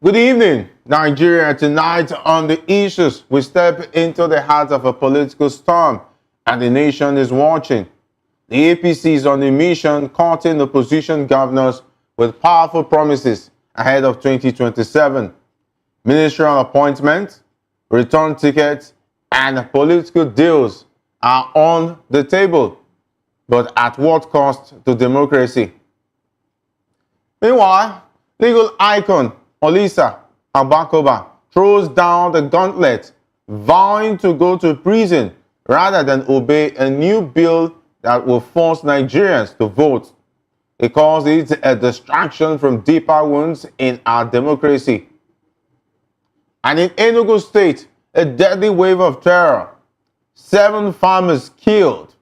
Good evening, Nigeria. Tonight on the issues, we step into the heart of a political storm, and the nation is watching. The APC is on a mission, courting opposition governors with powerful promises ahead of 2027. Ministerial appointments, return tickets, and political deals are on the table, but at what cost to democracy? Meanwhile, legal icon Olisa Abakoba throws down the gauntlet, vowing to go to prison rather than obey a new bill that will force Nigerians to vote. He calls it a distraction from deeper wounds in our democracy. And in Enugu State, a deadly wave of terror. 7 farmers killed,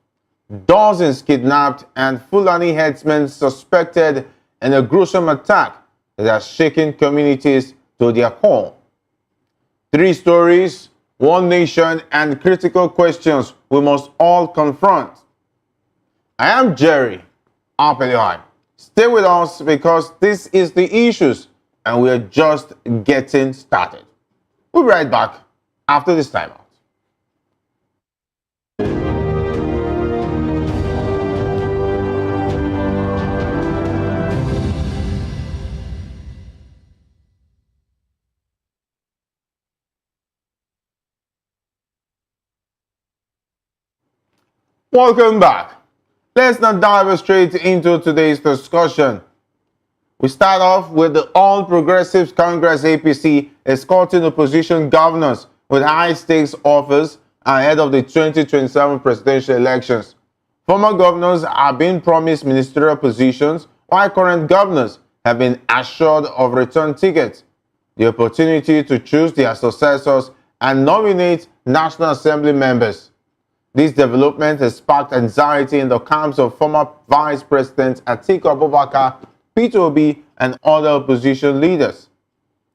dozens kidnapped, and Fulani herdsmen suspected in a gruesome attack that has shaken communities to their core. 3 stories, 1 nation, and critical questions we must all confront. I am Jerry Apelion. Stay with us because this is the issues and we are just getting started. We'll be right back after this timeout. Welcome back. Let's now dive straight into today's discussion. We start off with the All Progressives Congress APC escorting opposition governors with high-stakes offers ahead of the 2027 presidential elections. Former governors are being promised ministerial positions, while current governors have been assured of return tickets, the opportunity to choose their successors and nominate National Assembly members. This development has sparked anxiety in the camps of former Vice President Atiku Abubakar, Peter Obi, and other opposition leaders.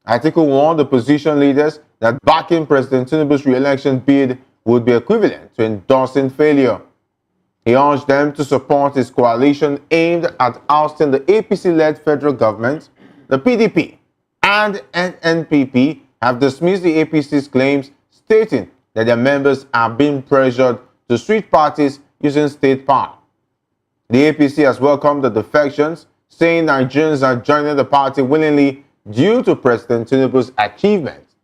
Atiku warned opposition leaders that backing President Tinubu's re-election bid would be equivalent to endorsing failure. He urged them to support his coalition aimed at ousting the APC-led federal government. The PDP and NNPP have dismissed the APC's claims, stating that their members are being pressured to switch parties using state power. The APC has welcomed the defections, saying Nigerians are joining the party willingly due to President Tinubu's achievements.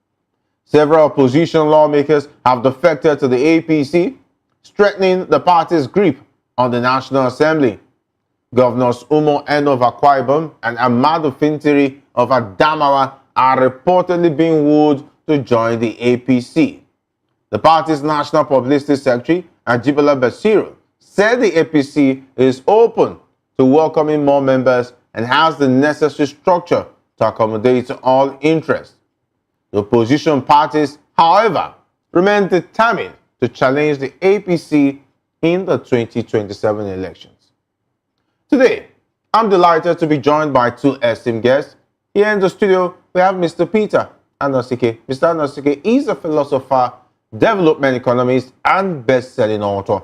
Several opposition lawmakers have defected to the APC, strengthening the party's grip on the National Assembly. Governors Umo Eno of Akwa Ibom and Amadu Fintiri of Adamawa are reportedly being wooed to join the APC. The party's National Publicity Secretary, Ajibola Basiru, said the APC is open to welcoming more members and has the necessary structure to accommodate all interests. The opposition parties, however, remain determined to challenge the APC in the 2027 elections. Today, I'm delighted to be joined by 2 esteemed guests. Here in the studio, we have Mr. Peter Anosike. Mr. Anosike is a philosopher, development economist, and best-selling author.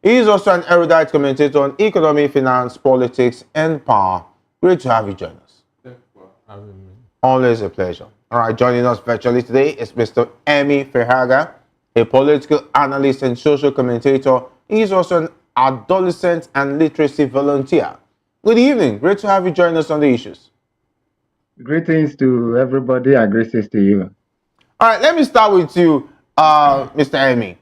He is also an erudite commentator on economy, finance, politics, and power. Great to have you join us. Thanks for having me. Always a pleasure. All right, joining us virtually today is Mr. Emi Ferhaga, a political analyst and social commentator. He is also an adolescent and literacy volunteer. Good evening. Great to have you join us on the issues. Greetings to everybody and greetings to you. All right, let me start with you, Mr. Emi.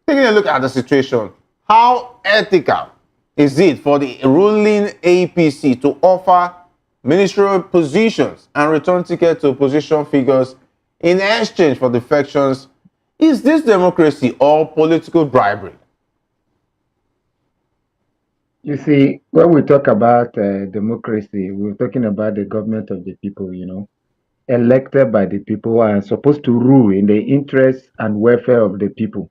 Taking a look at the situation, how ethical is it for the ruling APC to offer ministerial positions and return tickets to opposition figures in exchange for defections? Is this democracy or political bribery? You see, when we talk about democracy, we're talking about the government of the people, elected by the people who are supposed to rule in the interests and welfare of the people.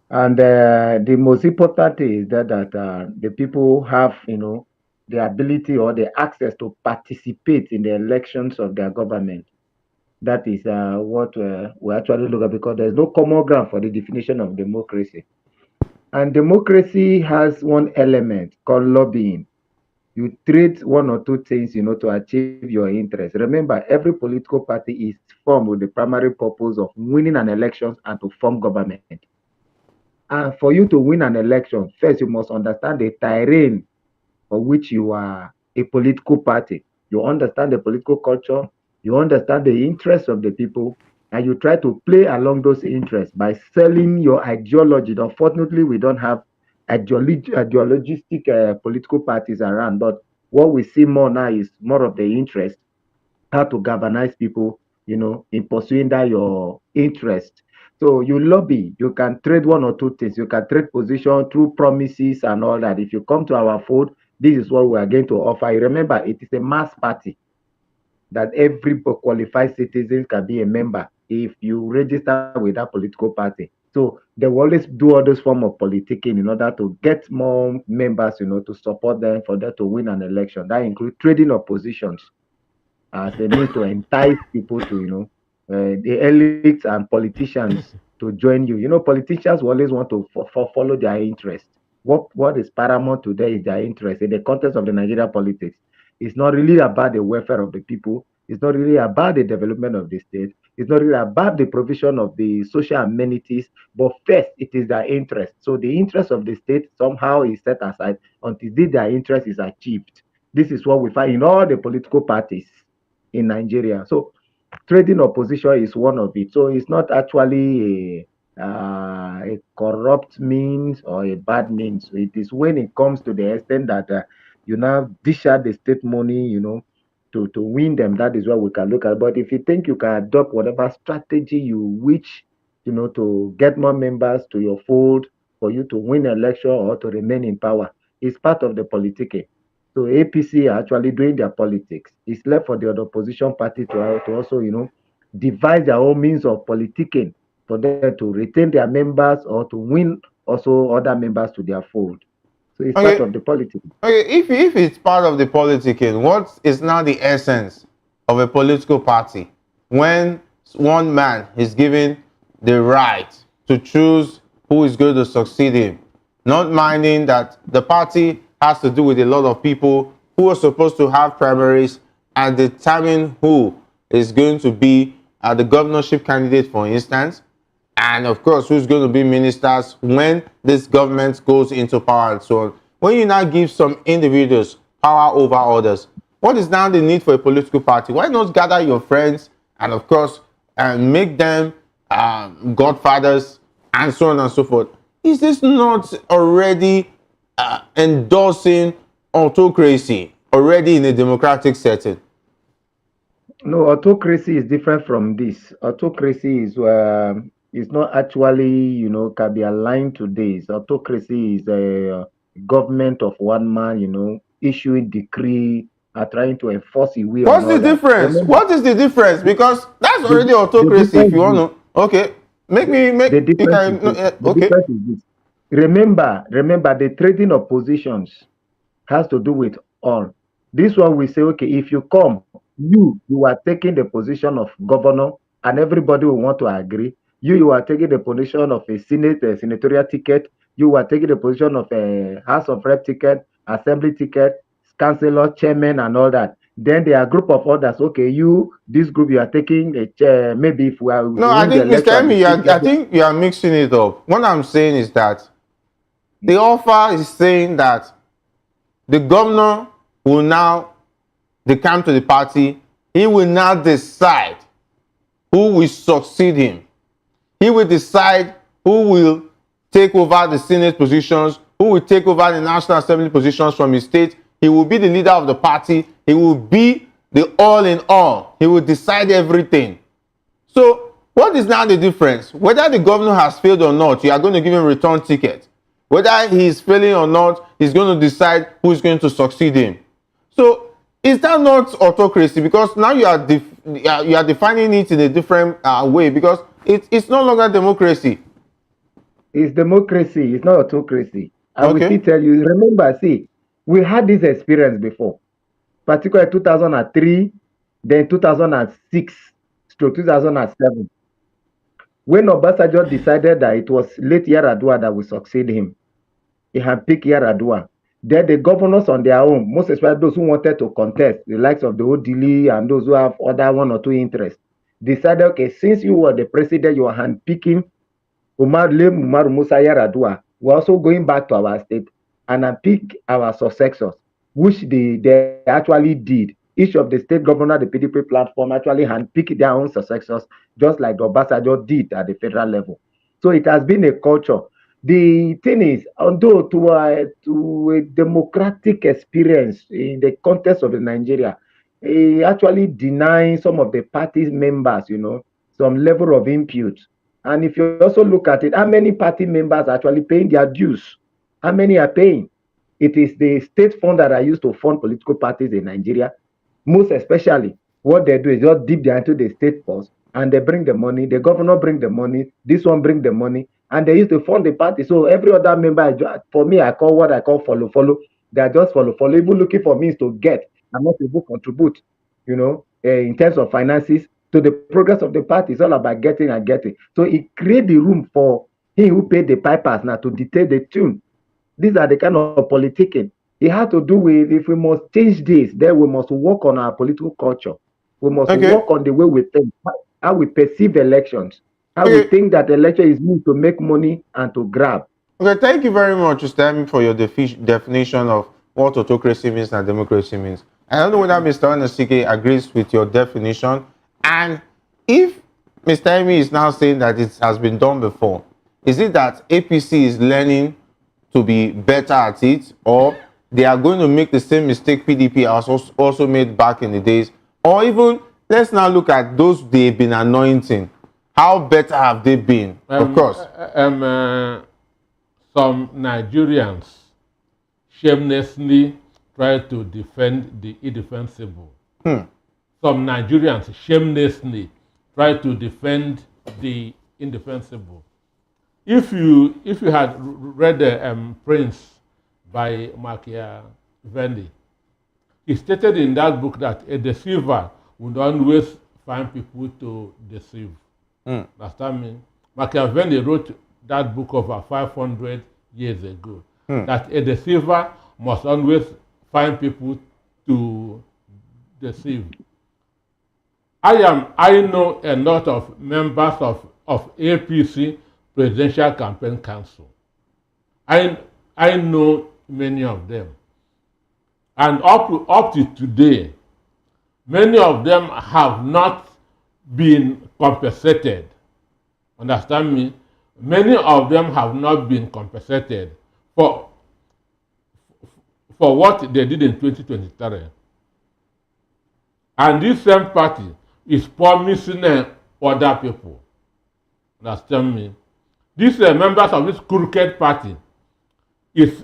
And the most important thing is that the people have, the ability or the access to participate in the elections of their government. That is what we actually look at, because there's no common ground for the definition of democracy. And democracy has one element called lobbying. You trade one or two things, to achieve your interest. Remember, every political party is formed with the primary purpose of winning an election and to form government. And for you to win an election, first you must understand the terrain for which you are a political party. You understand the political culture, you understand the interests of the people, and you try to play along those interests by selling your ideology. Unfortunately, we don't have ideologistic political parties around, but what we see more now is more of the interest, how to galvanize people, in pursuing that your interest. So you lobby, you can trade one or two things. You can trade position through promises and all that. If you come to our fold, this is what we are going to offer you. Remember, it is a mass party that every qualified citizen can be a member if you register with that political party. So they will always do all those form of politicking in order to get more members, to support them for them to win an election. That includes trading of positions as a means to entice people to, the elites and politicians to join you. Politicians will always want to follow their interest. What is paramount today is their interest in the context of the Nigeria politics. It's not really about the welfare of the people. It's not really about the development of the state. It's not really about the provision of the social amenities, but first it is their interest. So the interest of the state somehow is set aside until their interest is achieved. This is what we find in all the political parties in Nigeria. So trading opposition is one of it. So it's not actually a corrupt means or a bad means. So it is when it comes to the extent that you now dish out the state money, to win them. That is what we can look at. But if you think you can adopt whatever strategy you wish, to get more members to your fold, for you to win election or to remain in power, it's part of the politicking. So APC are actually doing their politics. It's left for the other opposition party to also, devise their own means of politicking for them to retain their members or to win also other members to their fold. So it's part Okay, of the politics. okay. If it's part of the politicking, what is now the essence of a political party when one man is given the right to choose who is going to succeed him, not minding that the party has to do with a lot of people who are supposed to have primaries and determine who is going to be the governorship candidate, for instance, and of course who's going to be ministers when this government goes into power and so on. When you now give some individuals power over others, what is now the need for a political party? Why not gather your friends and of course make them godfathers and so on and so forth? Is this not already endorsing autocracy already in a democratic setting? No, autocracy is different from this. Autocracy is not actually, can be aligned to this. Autocracy is a government of one man, issuing decree, trying to enforce a will and What's the all that. difference? Remember, What is the difference? Because that's the, already the autocracy. If difference you want is to, okay, make the, me make. the You difference is can this. The okay. difference is this. Remember, the trading of positions has to do with all. This one we say, okay, if you come, you are taking the position of governor, and everybody will want to agree. You are taking the position of a senatorial ticket. You are taking the position of a House of Rep ticket, assembly ticket, councillor, chairman, and all that. Then there are a group of others. Okay, this group, you are taking a chair. Maybe if No, we I win the think Mr. election at the Emmy, state I level, think you are mixing it up. What I'm saying is that the offer is saying that the governor will now decamp to the party. He will now decide who will succeed him. He will decide who will take over the Senate positions, who will take over the National Assembly positions from his state. He will be the leader of the party. He will be the all in all. He will decide everything. So what is now the difference? Whether the governor has failed or not, you are going to give him a return ticket. Whether he is failing or not, he's going to decide who is going to succeed him. So is that not autocracy? Because now you are defining it in a different way, because it's no longer democracy. it's democracy. It's not autocracy. I will Okay. still tell you. Remember, see, we had this experience before, particularly 2003, then 2006 to 2007, when Obasanjo decided that it was late Yaradua that would succeed him. He had picked Yaradua. Then the governors on their own, most especially those who wanted to contest, the likes of the Odili and those who have other one or two interests, decided, okay, since you were the president, you are handpicking Umar Musa Yaradua. We're also going back to our state and pick our successors, which they actually did. Each of the state governor, the PDP platform, actually handpicked their own successors, just like Obasanjo did at the federal level. So it has been a culture. The thing is, although to a democratic experience in the context of the Nigeria, actually denying some of the party's members, some level of input. And if you also look at it, how many party members are actually paying their dues? How many are paying? It is the state fund that are used to fund political parties in Nigeria. Most especially, what they do is just dip there into the state purse and they bring the money. The governor bring the money. This one bring the money, and they used to fund the party. So every other member, for me, I call what I call follow. They are just follow. Even looking for means to get and not to contribute. In terms of finances to the progress of the party. It's all about getting and getting. So it creates the room for he who paid the pipers now to dictate the tune. These are the kind of politicking. It has to do with, if we must change this, then we must work on our political culture. We must work on the way we think, how we perceive elections, how we think that election is meant to make money and to grab. Okay, thank you very much, Mr. Emi, for your definition of what autocracy means and democracy means. I don't know whether Mr. Onesike agrees with your definition. And if Mr. Emi is now saying that it has been done before, is it that APC is learning to be better at it, or they are going to make the same mistake PDP has also made back in the days? Or even, let's now look at those they've been anointing. How better have they been? Of course. Some Nigerians shamelessly try to defend the indefensible. Some Nigerians shamelessly try to defend the indefensible. If you had read Prince by Machiavelli, he stated in that book that a deceiver would always find people to deceive. Understand me? Machiavelli wrote that book over 500 years ago. That a deceiver must always find people to deceive. I know a lot of members of APC Presidential Campaign Council. I know many of them. And up to today, many of them have not been compensated. Understand me? Many of them have not been compensated for what they did in 2023. And this same party is promising other people. Understand me? These members of this crooked party is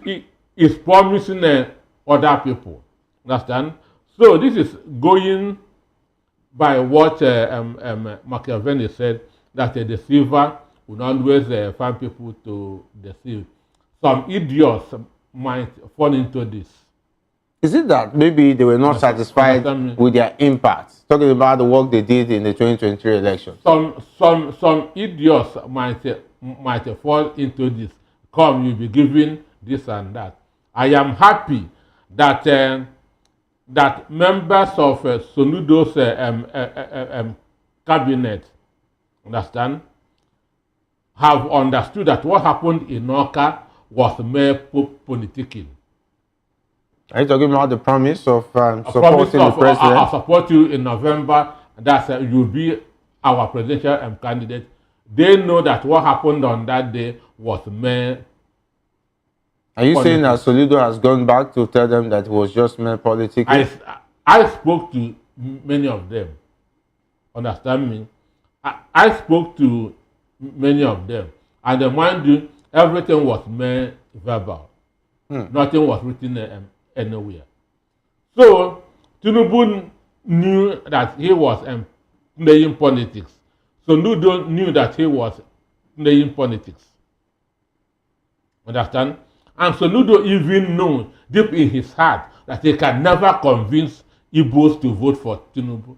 promising other people. Understand? So this is going by what Machiavelli said, that a deceiver will always find people to deceive. Some idiots might fall into this. Is it that maybe they were not satisfied with their impact? Talking about the work they did in the 2023 election. Some idiots might fall into this. Come, you'll be given this and that. I am happy that that members of Soludo's cabinet, understand, have understood that what happened in Oka was mere politicking. Are you talking about the promise of supporting the president? I'll support you in November. That you'll be our presidential candidate. They know that what happened on that day was mere. Are you saying that Soludo has gone back to tell them that it was just mere politics? I spoke to many of them. Understand me? I spoke to many of them. And mind you, everything was mere verbal. Nothing was written anywhere. So, Tinubu knew that he was playing politics. Soludo knew that he was playing politics. Understand? And Soludo even knows deep in his heart that he can never convince Igbos to vote for Tinubu.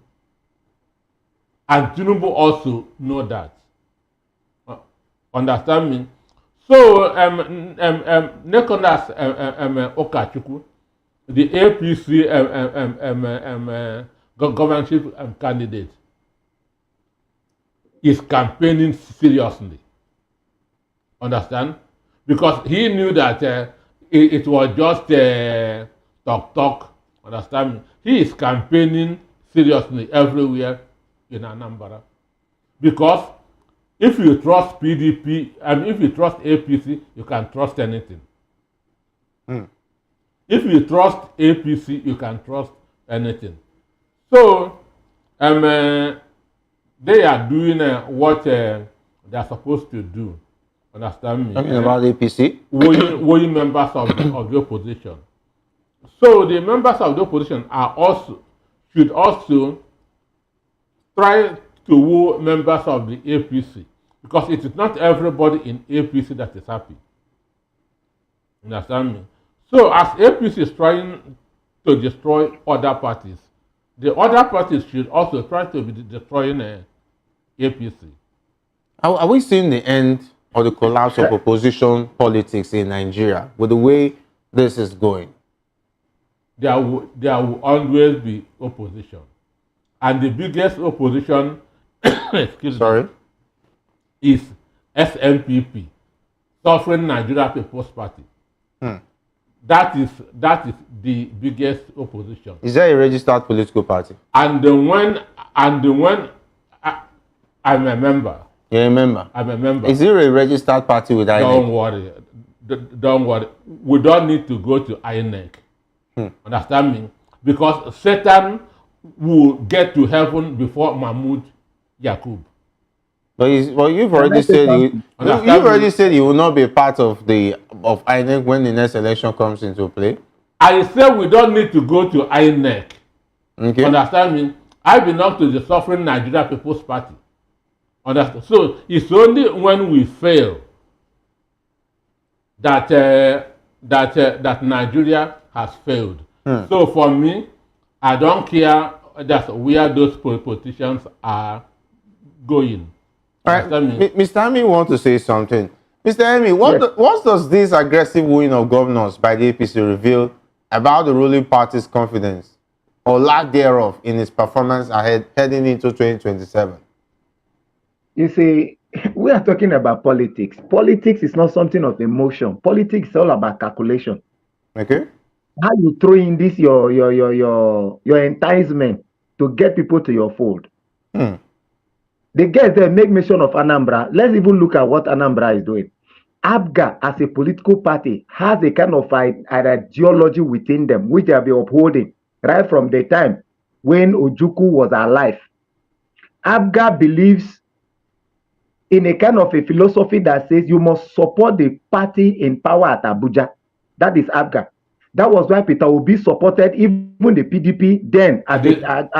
And Tinubu also know that. Understand me? So, Nicholas Okachukwu, the APC governorship candidate, is campaigning seriously. Understand? Because he knew that it was just talk. Understand me? He is campaigning seriously everywhere in Anambra. Because if you trust PDP, and if you trust APC, you can trust anything. If you trust APC, you can trust anything. So, they are doing what they are supposed to do. Understand me? Talking about APC? Weighing members of the opposition. So the members of the opposition should also try to woo members of the APC, because it is not everybody in APC that is happy. Understand me? So as APC is trying to destroy other parties, the other parties should also try to be destroying APC. Are we seeing the end or the collapse of opposition politics in Nigeria with the way this is going? There will always be opposition. And the biggest opposition excuse me, is SNPP, Suffering Nigeria People's Party. That is the biggest opposition. Is that a registered political party? And when I'm a member. You're a member? I'm a member. Is it a registered party with INEC? Don't worry. Don't worry. We don't need to go to INEC. Understand me? Because Satan will get to heaven before Mahmoud Yakub. But you've already said you will not be part of INEC when the next election comes into play. I said we don't need to go to INEC. Okay. Understand me? I belong to the Suffering Nigeria People's Party. Understand? So it's only when we fail that Nigeria has failed. So for me, I don't care that where those politicians are going. All right, Mr. Ami wants to say something. Mr. Ami, what does this aggressive wooing of governors by the APC reveal about the ruling party's confidence or lack thereof in its performance heading into 2027? You see, we are talking about politics. Politics is not something of emotion. Politics is all about calculation. Okay. How you throw in this your enticement to get people to your fold. The guys there make mention of Anambra. Let's even look at what Anambra is doing. ABGA as a political party has a kind of ideology within them, which they have been upholding right from the time when Ojukwu was alive. ABGA believes in a kind of a philosophy that says you must support the party in power at Abuja. That is ABGA. That was why Peter Obi supported even the PDP then at the this guy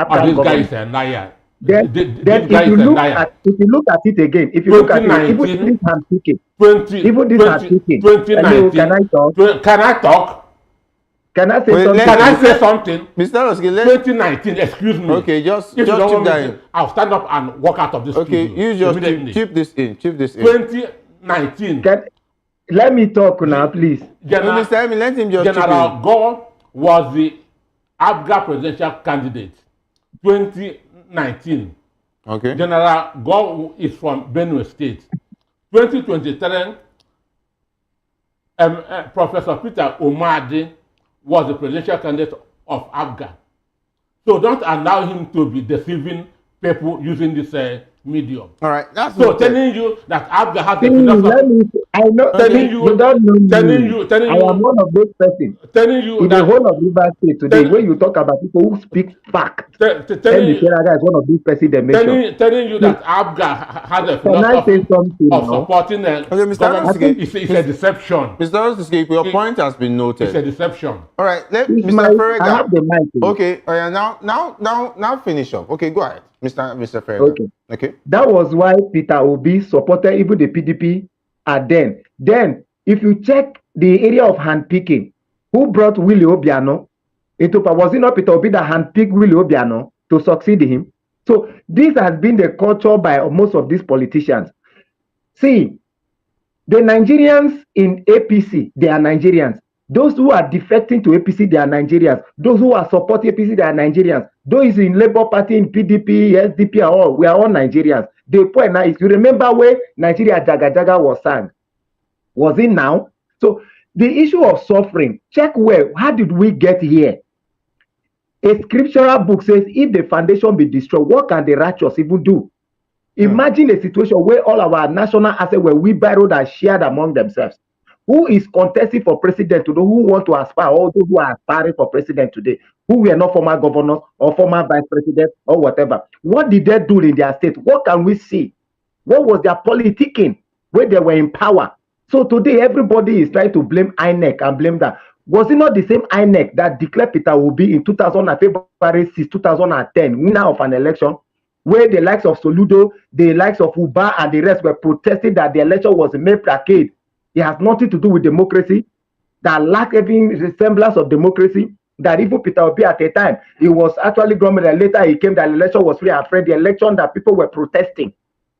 is a liar. Then if you look at it again, if you look at it, even this hand picking, can I talk? Can I talk? Can I say something? Can I say something? Mr. Oski, 2019, excuse me. Okay, just keep that in. I'll stand up and walk out of this studio. Okay, you just keep this in. 2019. Let me talk now, please. Mr. Emi, let him just General Gore was the ABGA presidential candidate. 2019. Okay. General Gore is from Benue State. 2023, Professor Peter Omadi was the presidential candidate of ABGA. So don't allow him to be deceiving people using this medium. All right, that's so telling you that ABGA has a philosophy. I know. Telling you, don't know me. Telling you. I am one of those persons. Telling you in the whole of River State today, when you talk about people who speak fact, telling you that is one of these persons they mention. Telling you that ABGA has a philosophy of supporting Mr. It's a deception. Mr. Oski, your point has been noted. It's a deception. All right, Mr. Ferreira. I have the mic. Okay, now finish up. Okay, go ahead, Mr. Ferreira. Okay. That was why Peter Obi supported even the PDP at then. Then, if you check the area of handpicking, who brought Willie Obiano into power? Was it not Peter Obi that handpicked Willie Obiano to succeed him? So this has been the culture by most of these politicians. See, The Nigerians in APC, they are Nigerians. Those who are defecting to APC, they are Nigerians. Those who are supporting APC, they are Nigerians. Those in Labour Party, in PDP, SDP, are all, we are all Nigerians. The point now is, you remember where Nigeria Jaga Jaga was sang? Was it now? So the issue of suffering, check where, how did we get here? A scriptural book says, if the foundation be destroyed, what can the righteous even do? Imagine a situation where all our national assets were wheelbarrowed and shared among themselves. Who is contesting for president today? Who want to aspire? All those who are aspiring for president today, who were not former governors or former vice president or whatever. What did they do in their state? What can we see? What was their politicking when they were in power? So today, everybody is trying to blame INEC and blame that. Was it not the same INEC that declared Peter Obi in February 6, 2010, winner of an election, where the likes of Soludo, the likes of Uba, and the rest were protesting that the election was a mere placade? It has nothing to do with democracy, that lacked any resemblance of democracy, that even Peter Obi at a time, he was actually government, and later he came that the election was free and fair. The election that people were protesting,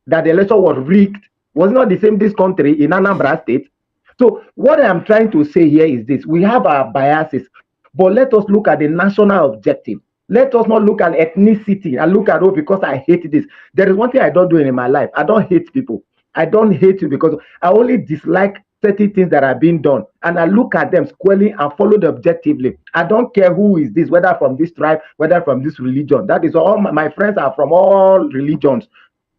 that the election was rigged, was not the same this country in Anambra State. So what I'm trying to say here is this: we have our biases, but let us look at the national objective. Let us not look at ethnicity and look at, oh, because I hate this. There is one thing I don't do in my life. I don't hate people. I don't hate you because I only dislike certain things that are being done. And I look at them squarely and follow them objectively. I don't care who is this, whether from this tribe, whether from this religion. That is all. My friends are from all religions.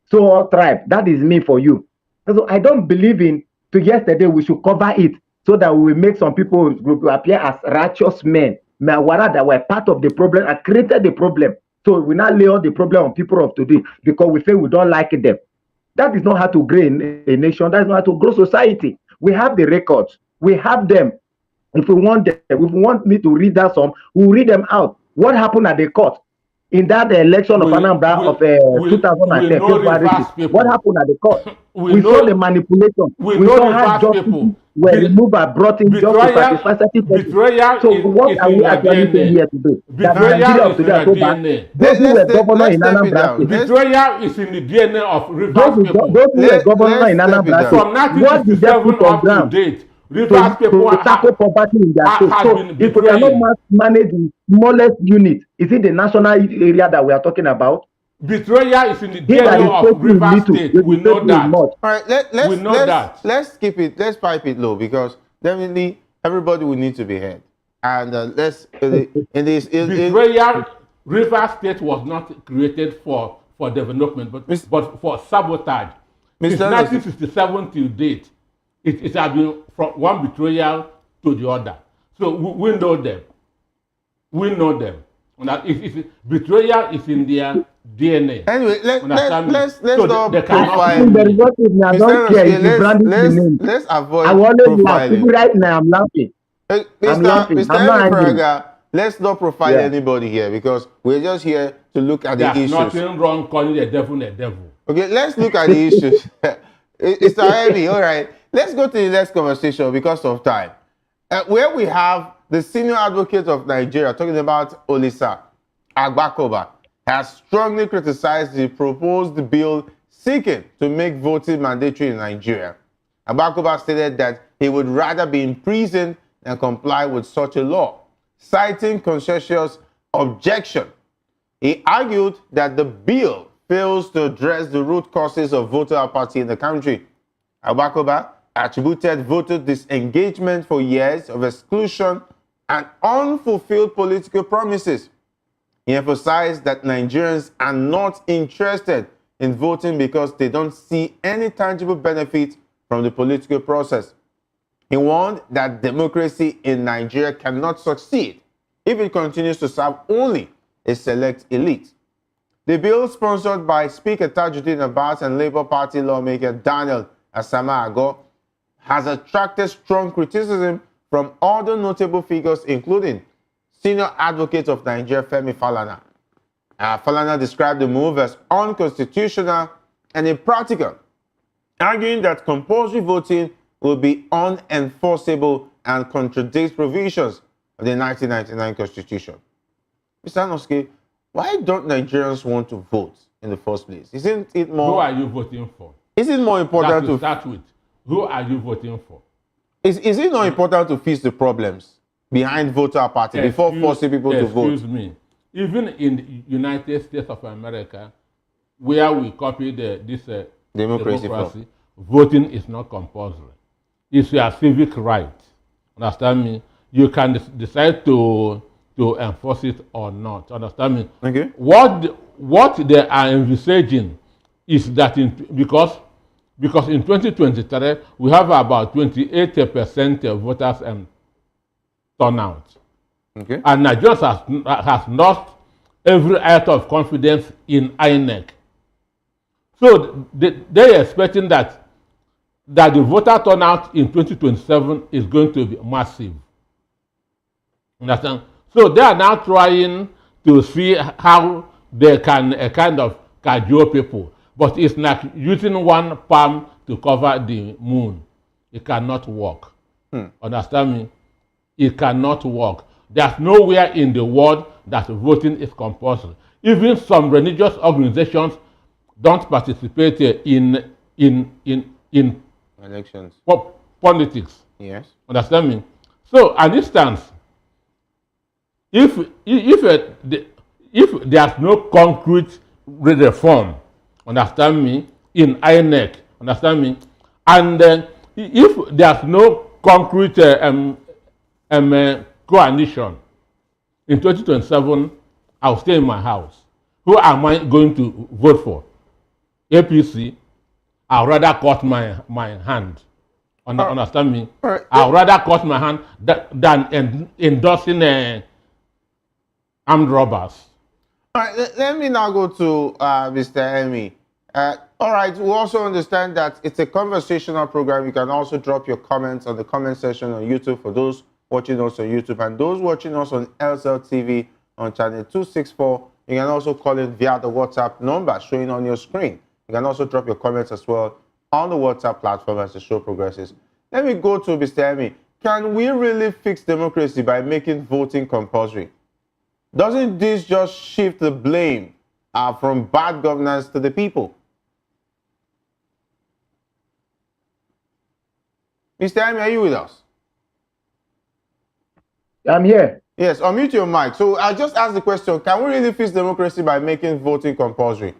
So all tribe. That is me for you. So I don't believe in to yesterday we should cover it so that we will make some people appear as righteous men. That were part of the problem and created the problem. So we now lay all the problem on people of today because we feel we don't like them. That is not how to grow a nation. That is not how to grow society. We have the records. We have them. If we want them, if we want me to read that some, we'll read them out. What happened at the court in that election of Anambra of 2010? February? What happened at the court? We saw the manipulation. We saw how justice were removed and brought in just to satisfy certain people. So what are we actually saying here today? That Nigeria of today are so bad. Those who were governor in Anambra State. Betrayal is in the DNA of Rivers people. Those who were governor in Anambra From State, what did they 1957 put on up to ground? date, Rivers people To tackle poverty in their state. So if we cannot manage the smallest unit, is it the national area that we are talking about? Betrayal is in the DNA of Rivers State. We know that. All right, we know that. Let's keep it. Let's pipe it low because definitely everybody will need to be heard. And let's in this betrayal. Rivers State was not created for development, but for sabotage. Since 1967 till date, it has been from one betrayal to the other. So we know them. We know them. And that betrayal is in their DNA. Anyway, let's so not profile. Let's avoid profiling. Right now, I'm laughing. Mr. Let's not profile anybody here because we're just here to look at the issues. There's nothing wrong calling a devil a devil. Okay, let's look at the issues. It's heavy, all right. Let's go to the next conversation because of time. Where we have the senior advocate of Nigeria talking about Olisa Agbakoba has strongly criticized the proposed bill seeking to make voting mandatory in Nigeria. Agbakoba stated that he would rather be imprisoned than comply with such a law, citing conscientious objection. He argued that the bill fails to address the root causes of voter apathy in the country. Agbakoba attributed voter disengagement for years of exclusion and unfulfilled political promises. He emphasized that Nigerians are not interested in voting because they don't see any tangible benefit from the political process. He warned that democracy in Nigeria cannot succeed if it continues to serve only a select elite. The bill, sponsored by Speaker Tajuddin Abbas and Labour Party lawmaker Daniel Asama-Ago, has attracted strong criticism from other notable figures, including senior advocate of Nigeria, Femi Falana. Falana described the move as unconstitutional and impractical, arguing that compulsory voting will be unenforceable and contradicts provisions of the 1999 Constitution. Mr. Anoske, why don't Nigerians want to vote in the first place? Isn't it more... Who are you voting for? Isn't it more important to start with? who are you voting for? Is it not important to fix the problems behind voter apathy before forcing people to vote? Excuse me. Even in the United States of America, where we copied this democracy, voting is not compulsory. It's your civic right. Understand me? You can decide to enforce it or not. Understand me? Okay. What they are envisaging is that because in 2023 we have about 28% voters turnout. Okay. And Nigerians has lost every act of confidence in INEC. So they are expecting that the voter turnout in 2027 is going to be massive. Understand? So they are now trying to see how they can kind of cajole people. But it's like using one palm to cover the moon. It cannot work. Understand me? It cannot work. There's nowhere in the world that voting is compulsory. Even some religious organizations don't participate in elections, politics. Yes. Understand me? So, at this instance, if there's no concrete reform, understand me, in INEC, understand me, and if there's no concrete coalition in 2027, I'll stay in my house. Who am I going to vote for? APC? I'd rather cut my hand. Understand me? I'd rather cut my hand than endorsing armed robbers. All right, let me now go to Mr. Emi. All right, we also understand that it's a conversational program. You can also drop your comments on the comment section on YouTube for those watching us on YouTube, and those watching us on LCL TV on channel 264. You can also call in via the WhatsApp number showing on your screen. You can also drop your comments as well on the WhatsApp platform as the show progresses. Let me go to Mr. Emi. Can we really fix democracy by making voting compulsory? Doesn't this just shift the blame from bad governance to the people? Mr. Emi, are you with us? I'm here. Yes, unmute your mic. So I just asked the question, can we really fix democracy by making voting compulsory?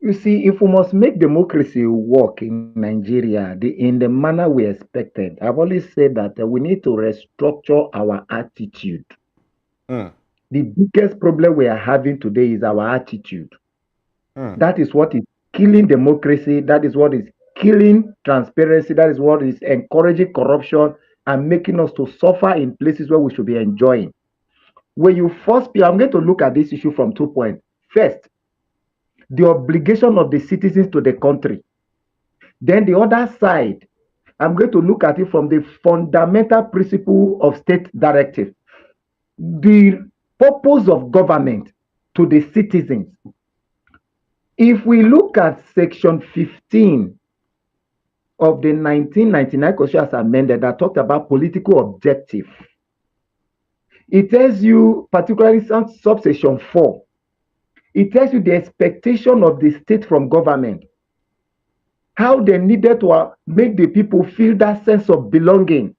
You see, if we must make democracy work in Nigeria in the manner we expected, I've always said that we need to restructure our attitude. The biggest problem we are having today is our attitude. That is what is killing democracy. That is what is killing transparency. That is what is encouraging corruption and making us to suffer in places where we should be enjoying. When you first, I'm going to look at this issue from 2 points. First, the obligation of the citizens to the country. Then the other side, I'm going to look at it from the fundamental principle of state directive. The purpose of government to the citizens. If we look at section 15 of the 1999 Constitution as amended that talked about political objective, it tells you, particularly subsection 4, it tells you the expectation of the state from government, how they needed to make the people feel that sense of belonging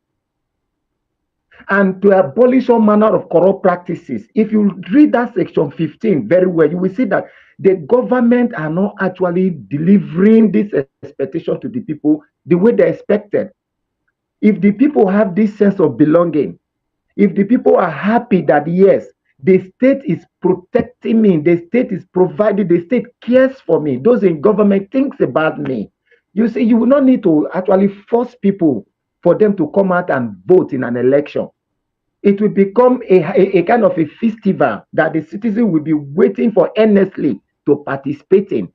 and to abolish all manner of corrupt practices. If you read that section 15 very well, you will see that the government are not actually delivering this expectation to the people the way they expected. If the people have this sense of belonging, if the people are happy that yes, the state is protecting me, the state is providing, the state cares for me, those in government thinks about me. You see, you will not need to actually force people for them to come out and vote in an election. It will become a kind of a festival that the citizen will be waiting for earnestly to participate in.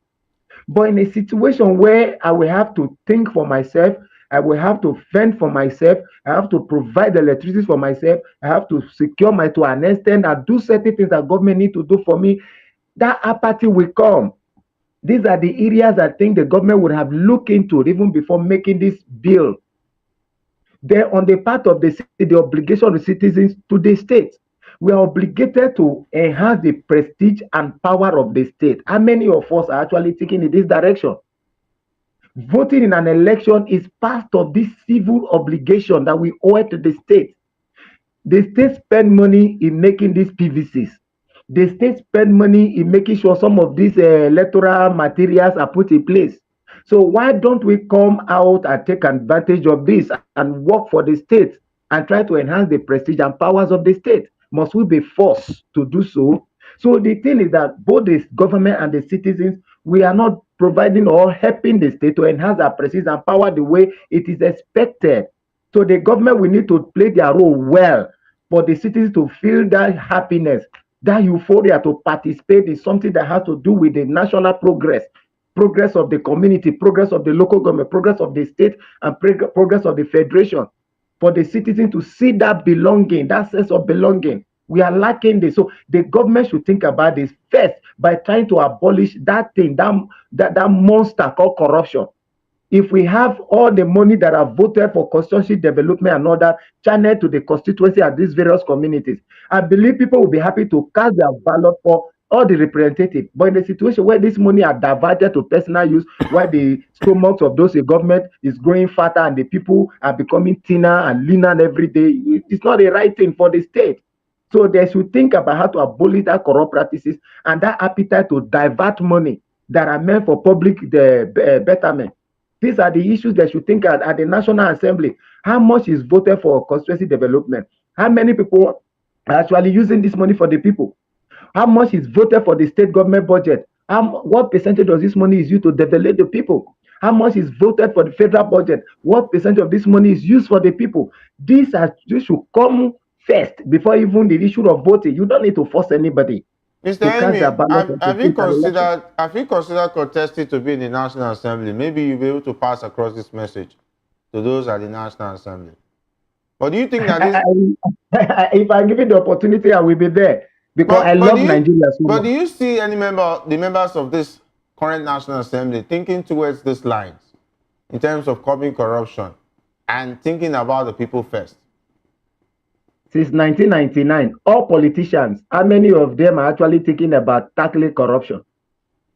But in a situation where I will have to think for myself, I will have to fend for myself, I have to provide the electricity for myself, I have to secure to an extent and do certain things that government need to do for me, that apathy will come. These are the areas I think the government would have looked into even before making this bill. Then on the part of the city, the obligation of the citizens to the state. We are obligated to enhance the prestige and power of the state. How many of us are actually thinking in this direction? Voting in an election is part of this civil obligation that we owe to the state. The state spend money in making these PVCs. The state spend money in making sure some of these electoral materials are put in place. So why don't we come out and take advantage of this and work for the state and try to enhance the prestige and powers of the state? Must we be forced to do so? So the thing is that both the government and the citizens, we are not providing or helping the state to enhance our prestige and power the way it is expected. So the government will need to play their role well for the citizens to feel that happiness, that euphoria to participate in something that has to do with the national progress, progress of the community, progress of the local government, progress of the state, and progress of the federation. For the citizen to see that belonging, that sense of belonging. We are lacking this. So the government should think about this first by trying to abolish that thing, that monster called corruption. If we have all the money that are voted for constituency development and all that channeled to the constituency at these various communities, I believe people will be happy to cast their ballot for all the representatives. But in a situation where this money are diverted to personal use, where the stomachs of those in government is growing fatter and the people are becoming thinner and leaner every day, it's not the right thing for the state. So they should think about how to abolish that corrupt practices and that appetite to divert money that are meant for public betterment. These are the issues that you think at the National Assembly. How much is voted for constituency development? How many people are actually using this money for the people? How much is voted for the state government budget? What percentage of this money is used to develop the people? How much is voted for the federal budget? What percentage of this money is used for the people? This should come first before even the issue of voting. You don't need to force anybody. Mr. Emi, have you considered contesting to be in the National Assembly? Maybe you'll be able to pass across this message to those at the National Assembly. But do you think that this... if I give it the opportunity, I will be there because I love Nigeria so much. But do you see the members of this current National Assembly thinking towards these lines in terms of curbing corruption and thinking about the people first? Since 1999, all politicians, how many of them are actually thinking about tackling corruption?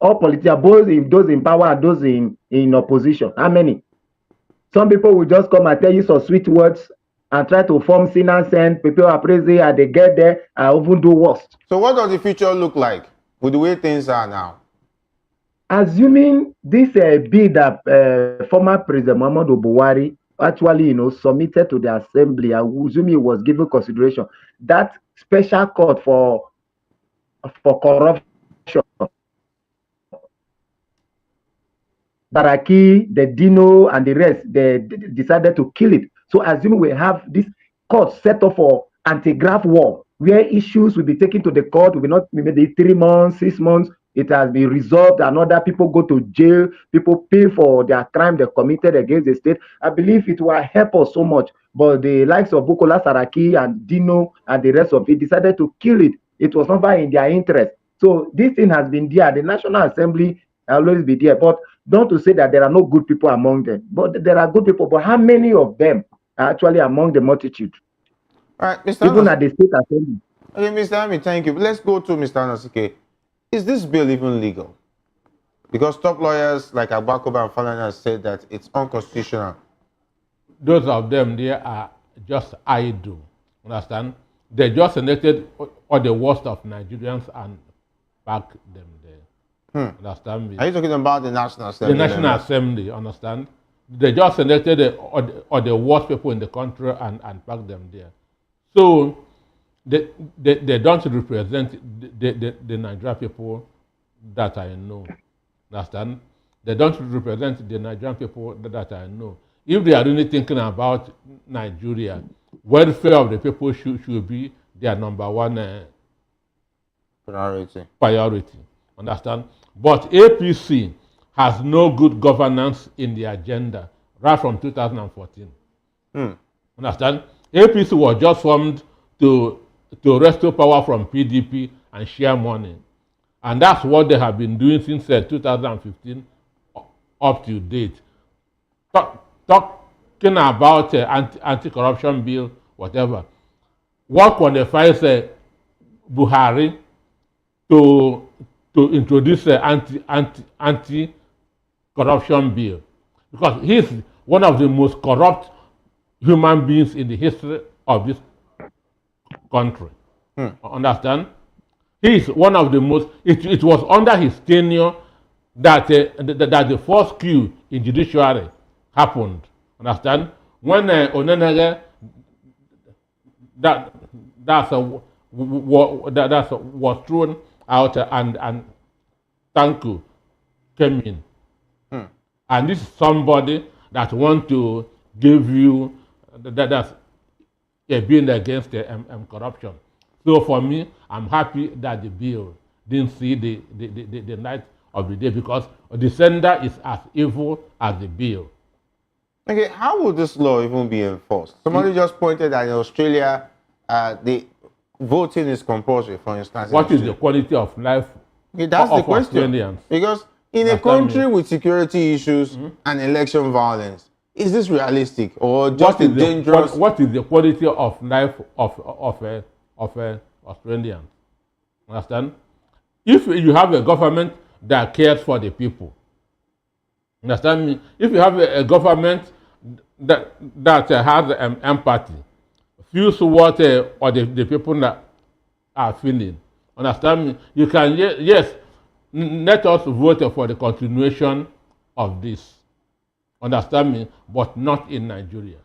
All politicians, both those in power and those in opposition, how many? Some people will just come and tell you some sweet words and try to form sin and send. People are praising and they get there and even do worse. So what does the future look like with the way things are now? Assuming this bill that former President Muhammadu Buhari actually, submitted to the assembly, I assume it was given consideration, that special court for corruption, Baraki, the Dino, and the rest, they decided to kill it. So assuming we have this court set up for anti-graft war, where issues will be taken to the court, will be not maybe 3 months, 6 months, it has been resolved and other people go to jail, people pay for their crime they committed against the state. I believe it will help us so much. But the likes of Bukola Saraki and Dino and the rest of it decided to kill it. It was never in their interest. So this thing has been there. The National Assembly will always be there. But don't to say that there are no good people among them. But there are good people. But how many of them are actually among the multitude? All right, Mr. Even at the state assembly. Okay, Mr. Ami, thank you. Let's go to Mr. Nasike. Is this bill even legal? Because top lawyers like Agbakoba and Fulani have said that it's unconstitutional. Those of them, they are just idle. Understand? They just elected all the worst of Nigerians and back them there. Understand me? Are you talking about the National Assembly? The National Assembly, understand? They just elected all the worst people in the country and back them there. So they don't represent the Nigerian people that I know. Understand? They don't represent the Nigerian people that I know. If they are really thinking about Nigeria, welfare of the people should be their number one priority. Understand? But APC has no good governance in the agenda right from 2014. Understand? APC was just formed to restore power from PDP and share money. And that's what they have been doing since 2015 up to date. Talking about anti-corruption bill, whatever. What qualifies Buhari to introduce an anti-corruption bill? because he's one of the most corrupt human beings in the history of this country. Understand? He is one of the most. It was under his tenure that that the first coup in judiciary happened. Understand? When Onenere that was thrown out and Tanku came in. And this is somebody that want to give you that's a bill against corruption. So for me, I'm happy that the bill didn't see the light of the day, because the sender is as evil as the bill. Okay, how would this law even be enforced? Somebody just pointed that in Australia, the voting is compulsory, for instance. What is the quality of life that's of the question. Australians? Because in a country with security issues and election violence, is this realistic or just a dangerous? What is the quality of life of Australians? Understand? If you have a government that cares for the people, understand me? If you have a government that has empathy, feels what or the people that are feeling, understand me? You can yes, let us vote for the continuation of this. Understand me? But not in Nigeria.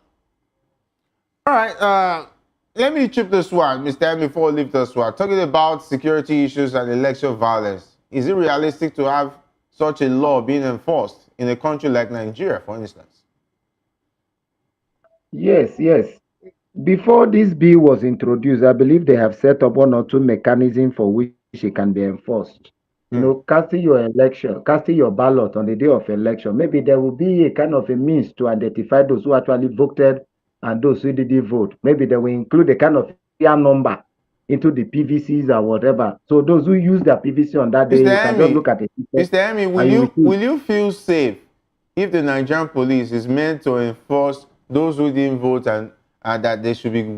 All right. Let me chip this one, Mr. M, before we leave this one. Talking about security issues and election violence, is it realistic to have such a law being enforced in a country like Nigeria, for instance? Yes. Before this bill was introduced, I believe they have set up one or two mechanisms for which it can be enforced. You know, casting your ballot on the day of election, maybe there will be a kind of a means to identify those who actually voted and those who didn't vote. Maybe they will include a kind of number into the PVCs or whatever. So those who use their PVC on that day, you can just look at it. Mr. Emmy, will you feel safe if the Nigerian police is meant to enforce those who didn't vote and that they should be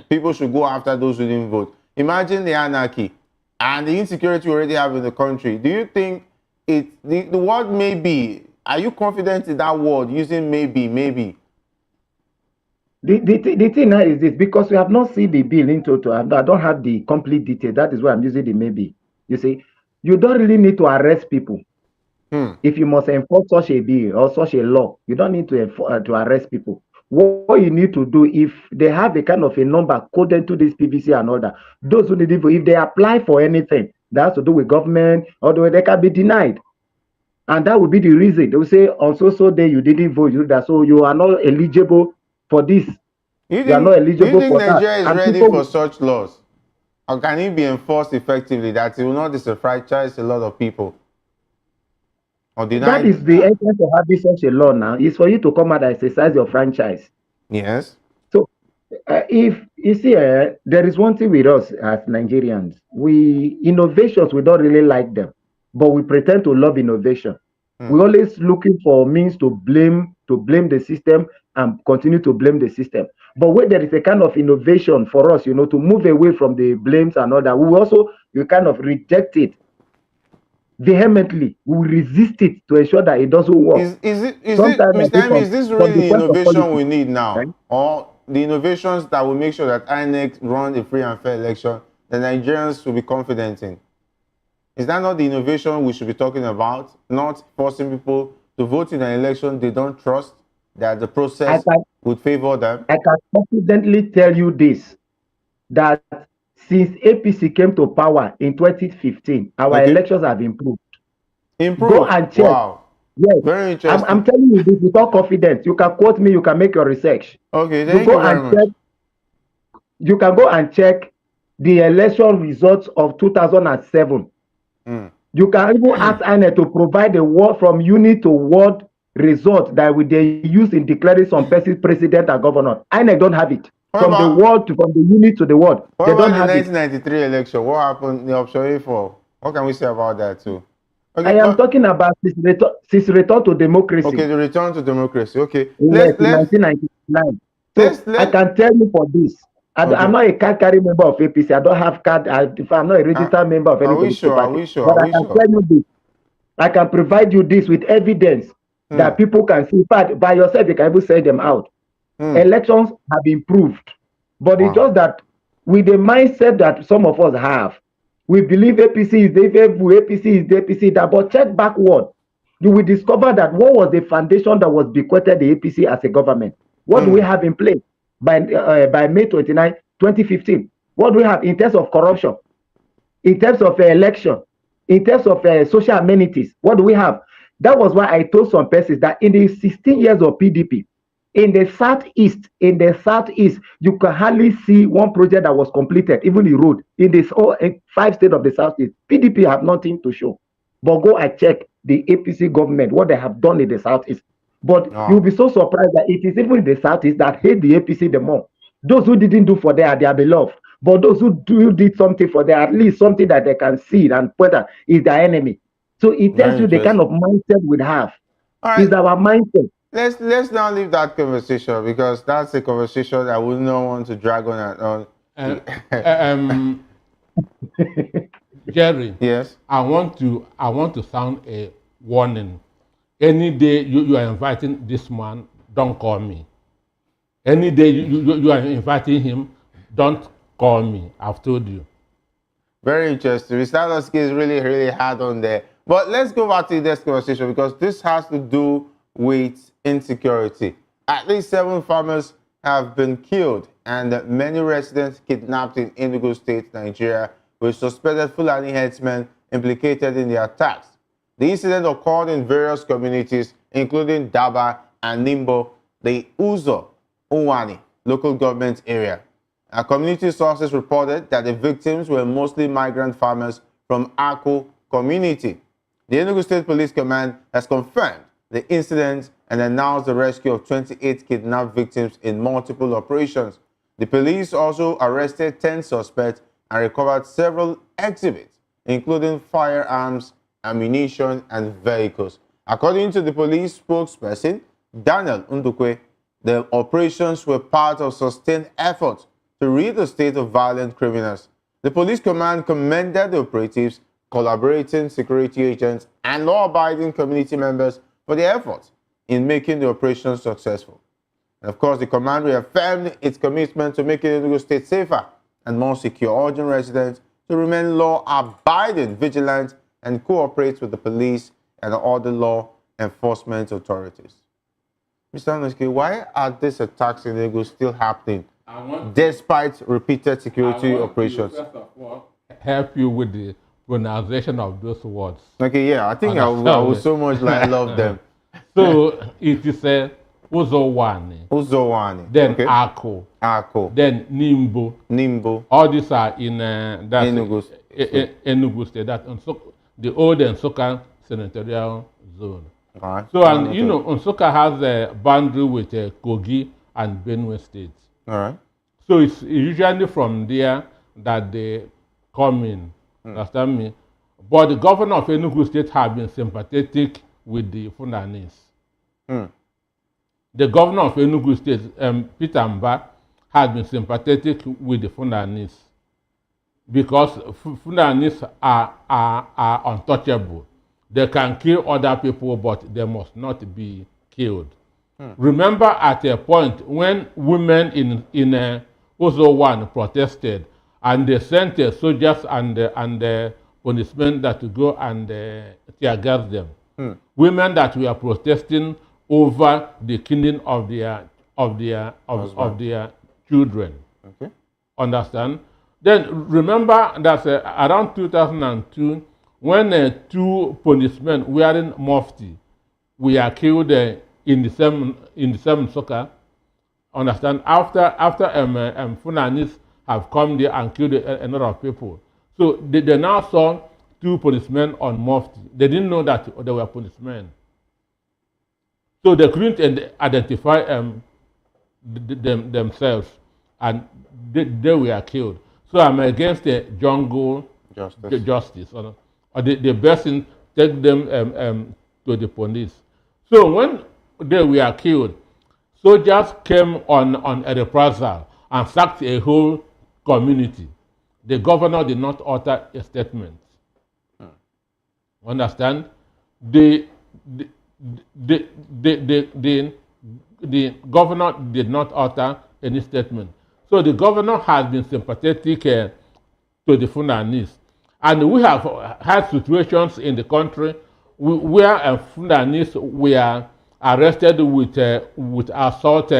people should go after those who didn't vote? Imagine the anarchy and the insecurity we already have in the country. Do you think the word maybe, are you confident in that word using maybe? The thing now is this, because we have not seen the bill in total. I don't have the complete detail. That is why I'm using the maybe. You see, you don't really need to arrest people. If you must enforce such a bill or such a law, you don't need to arrest people. What you need to do, if they have a kind of a number coded to this PVC and all that, those who need it, if they apply for anything that has to do with government, although they can be denied. And that will be the reason. They will say, on so day you didn't vote, so you are not eligible for this. You are not eligible for that. Do you think Nigeria is ready for such laws? Or can it be enforced effectively that it will not disenfranchise a lot of people? Or deny? That is the essence of having such a law now, is for you to come out and exercise your franchise. Yes. So, if you see, there is one thing with us as Nigerians. Innovations, we don't really like them, but we pretend to love innovation. We're always looking for means to blame the system and continue to blame the system. But when there is a kind of innovation for us, to move away from the blames and all that, we kind of reject it vehemently. We resist it to ensure that it doesn't work. Is this really the innovation we need now? Right? Or the innovations that will make sure that INEC run a free and fair election, the Nigerians will be confident in? Is that not the innovation we should be talking about? Not forcing people to vote in an election they don't trust, that the process would favor them? I can confidently tell you this, that since APC came to power in 2015, our elections have improved. Go and check. Wow. Yes. Very interesting. I'm telling you this without confidence. You can quote me, you can make your research. Okay, thank you very much. You can go and check the election results of 2007. You can even ask INEC to provide a word from unit to ward result that they use in declaring some persons president and governor. INEC don't have it. From the unit to the ward. What about the 1993 election? What happened in the option A4? What can we say about that too? Okay, I am talking about this return to democracy. Okay, the return to democracy. Okay. Let's 1999. So I can tell you for this. I'm not a card carrying member of APC. I don't have card. If I'm not a registered member of any political party. Are we sure? But I can tell you this. I can provide you this with evidence that people can see. But by yourself, you can even say them out. Elections have improved, but it's just that with the mindset that some of us have, we believe APC is the APC is the APC that. But check backward, you will discover that what was the foundation that was bequeathed the APC as a government? What do we have in place by May 29, 2015? What do we have in terms of corruption, in terms of election, in terms of social amenities? What do we have? That was why I told some persons that in the 16 years of PDP, in the southeast, you can hardly see one project that was completed, even the road in this all 5 states of the southeast. PDP have nothing to show. But go and check the APC government, what they have done in the southeast. But you'll be so surprised that it is even the southeast that hate the APC the more. Those who didn't do for them, they are beloved. But those who did something for them, at least something that they can see and point at, is their enemy. So it tells you the kind of mindset we have. Is our mindset. Let's not leave that conversation, because that's a conversation I would not want to drag on and on. Jerry. Yes. I want to sound a warning. Any day you are inviting this man, don't call me. Any day you are inviting him, don't call me. I've told you. Very interesting. Mr. is really, really hard on there. But let's go back to this conversation, because this has to do with insecurity. At least 7 farmers have been killed and many residents kidnapped in Enugu State, Nigeria, with suspected Fulani herdsmen implicated in the attacks. The incident occurred in various communities, including Daba and Nimbo, the Uzo Uwani local government area. Our community sources reported that the victims were mostly migrant farmers from Aku community. The Enugu State Police Command has confirmed the incident and announced the rescue of 28 kidnapped victims in multiple operations. The police also arrested 10 suspects and recovered several exhibits, including firearms, ammunition, and vehicles. According to the police spokesperson, Daniel Ndukwe, the operations were part of sustained efforts to rid the state of violent criminals. The police command commended the operatives, collaborating security agents, and law-abiding community members for their efforts in making the operation successful. And of course, the command reaffirmed its commitment to making Enugu State safer and more secure, urging residents to remain law-abiding, vigilant, and cooperate with the police and other law enforcement authorities. Mr. Anuski, why are these attacks in Enugu still happening despite repeated security operations? First of all, help you with the pronunciation of those words. Okay, yeah, I think I would so much love them. So it is a Uzowani. Uzowani. Then okay. Ako. Then Nimbo. All these are in Enugu State. That's the old Nsukka senatorial zone. Right. So, and you know, Nsukka has a boundary with Kogi and Benue states. All right. So it's usually from there that they come in. Understand me? But the governor of Enugu State has been sympathetic with the Fulanis. The governor of Enugu State, Peter Mba, has been sympathetic with the Fulanis because Fulanis are untouchable. They can kill other people, but they must not be killed. Remember at a point when women in Ozo 1 protested, and they sent soldiers and policemen that to go and tear gas them. Women that were protesting over the killing of their children. Okay. Understand? Then remember that around 2002, when 2 policemen wearing mufti were killed in the same soccer. Understand? After Fulanis have come there and killed a lot of people. So they now saw 2 policemen on mufti. They didn't know that they were policemen. So they couldn't identify themselves, and they were killed. So I'm against the jungle justice. Or the best thing, take them to the police. So when they were killed, soldiers came on a reprisal and sacked a whole community. The governor did not utter a statement. Understand? the, the, the, the, the governor did not utter any statement. So the governor has been sympathetic to the Fulanese. And we have had situations in the country where Fulanese were arrested with assault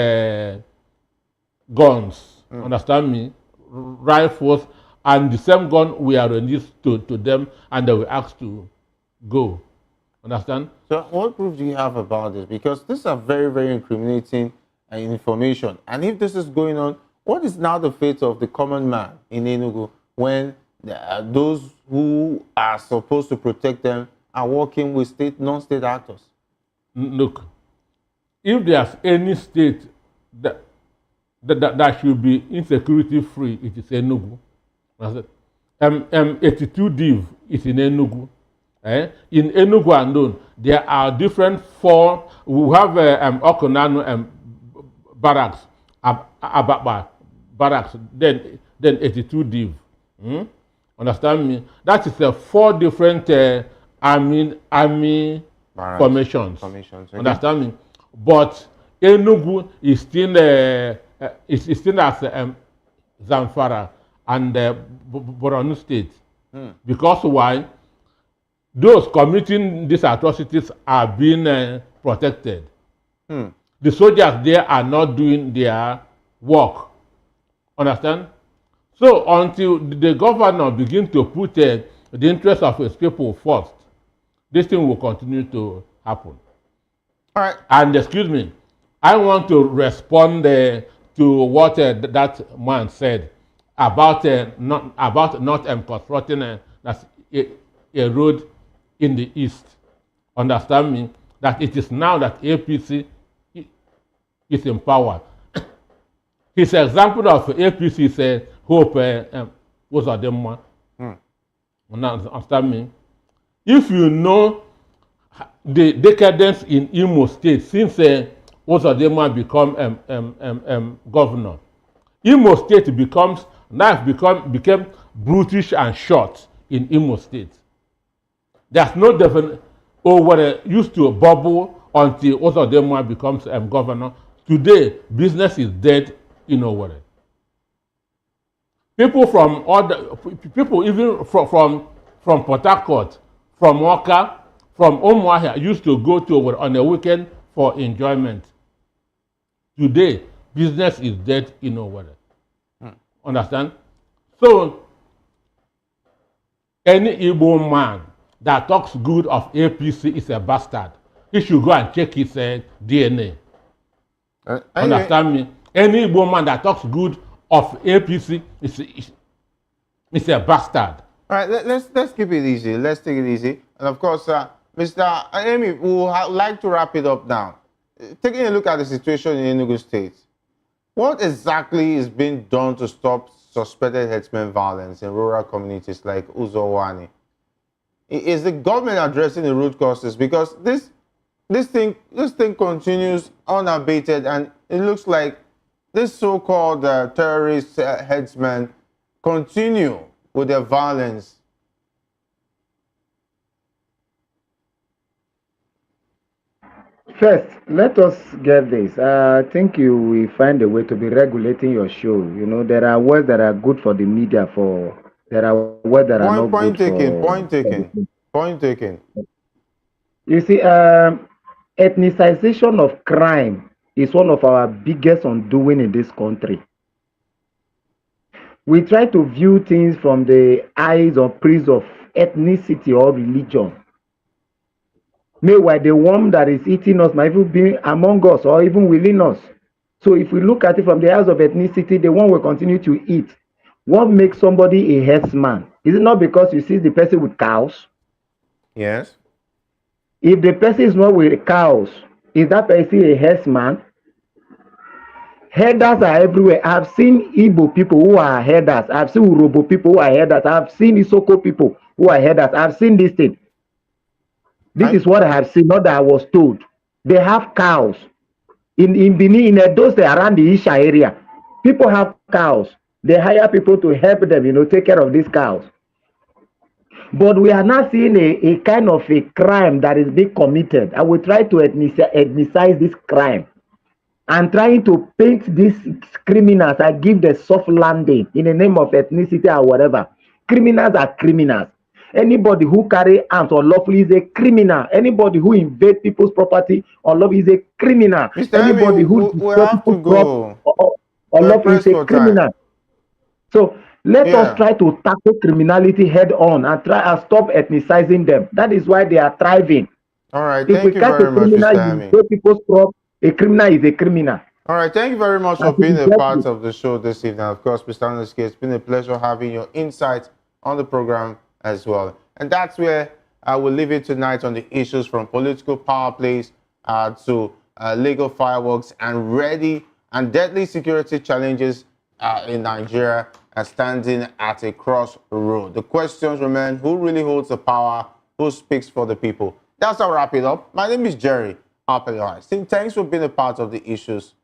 guns, understand me, rifles, and the same gun were released to them and they were asked to go. Understand? So what proof do you have about this? Because these are very, very incriminating information. And if this is going on, what is now the fate of the common man in Enugu when those who are supposed to protect them are working with non-state actors? Look, if there's any state that should be insecurity free, it is Enugu. 82 Div is in Enugu. In Enugu alone, there are different we have Okonano barracks, Ababa barracks, then 82 Div. Understand me? That is 4 different army formations. Okay. Understand me? But Enugu is still as Zamfara and Borno State. Because why? Those committing these atrocities are being protected. The soldiers there are not doing their work. Understand? So until the governor begins to put the interest of his people first, this thing will continue to happen. All right. And excuse me, I want to respond to what that man said about not constructing that's a road in the east. Understand me? That it is now that APC is in power. His example of APC is Hope was of them one. Understand me? If you know the decadence in Imo State since Ozodema become governor, Imo State became brutish and short in Imo State. There's no definite what used to bubble until Ozodema becomes governor. Today, business is dead in Owerri. People even from Port Harcourt, from Waka, from Umuahia used to go to Owerri on a weekend for enjoyment. Today, business is dead in Owerri. Understand? So, any Igbo man that talks good of APC is a bastard. He should go and check his DNA. Understand me? Any Igbo man that talks good of APC is a bastard. All right, let's keep it easy. Let's take it easy. And of course, Mr. Amy, we would like to wrap it up now. Taking a look at the situation in Enugu State, what exactly is being done to stop suspected herdsmen violence in rural communities like Uzowani? Is the government addressing the root causes? Because this thing continues unabated, and it looks like this so-called terrorist herdsmen continue with their violence. First, let us get this. I think you will find a way to be regulating your show. You know, there are words that are good for the media, there are words that are not Point good taken, for... point taken. You see, ethnicization of crime is one of our biggest undoing in this country. We try to view things from the eyes or prism of ethnicity or religion. Meanwhile, the worm that is eating us might even be among us or even within us. So if we look at it from the eyes of ethnicity, the one will continue to eat. What makes somebody a herdsman? Is it not because you see the person with cows? Yes. If the person is not with cows, is that person a herdsman? Herders are everywhere. I've seen Igbo people who are herders. I've seen Urobo people who are herders. I've seen Isoko people who are herders. I've seen this thing. This is what I have seen, not that I was told. They have cows. In Benin, in Edo, around the Isha area, people have cows. They hire people to help them, take care of these cows. But we are now seeing a kind of a crime that is being committed, and we try to ethnicize this crime and trying to paint these criminals and give the soft landing in the name of ethnicity or whatever. Criminals are criminals. Anybody who carry arms unlawfully is a criminal. Anybody who invade people's property unlawfully is a criminal. Mr. Anybody Emi, who we destroy have to people's crop go. We're unlawfully is pressed a for time. criminal. So let us Yeah. try to tackle criminality head on and try and stop ethnicizing them. That is why they are thriving. All right. If we Thank you catch a very much, criminal, Mr. you Emi. invade people's crop, a criminal is a criminal. All right. Thank you very much for And to be being a dealt part with. of the show this evening. Of course, Mr. Anuski, it's been a pleasure having your insights on the program as well. And that's where I will leave it tonight on the issues from political power plays to legal fireworks and ready and deadly security challenges in Nigeria and standing at a crossroad. The questions remain: who really holds the power? Who speaks for the people? That's how I wrap it up. My name is Jerry Apelai. Thanks for being a part of the issues.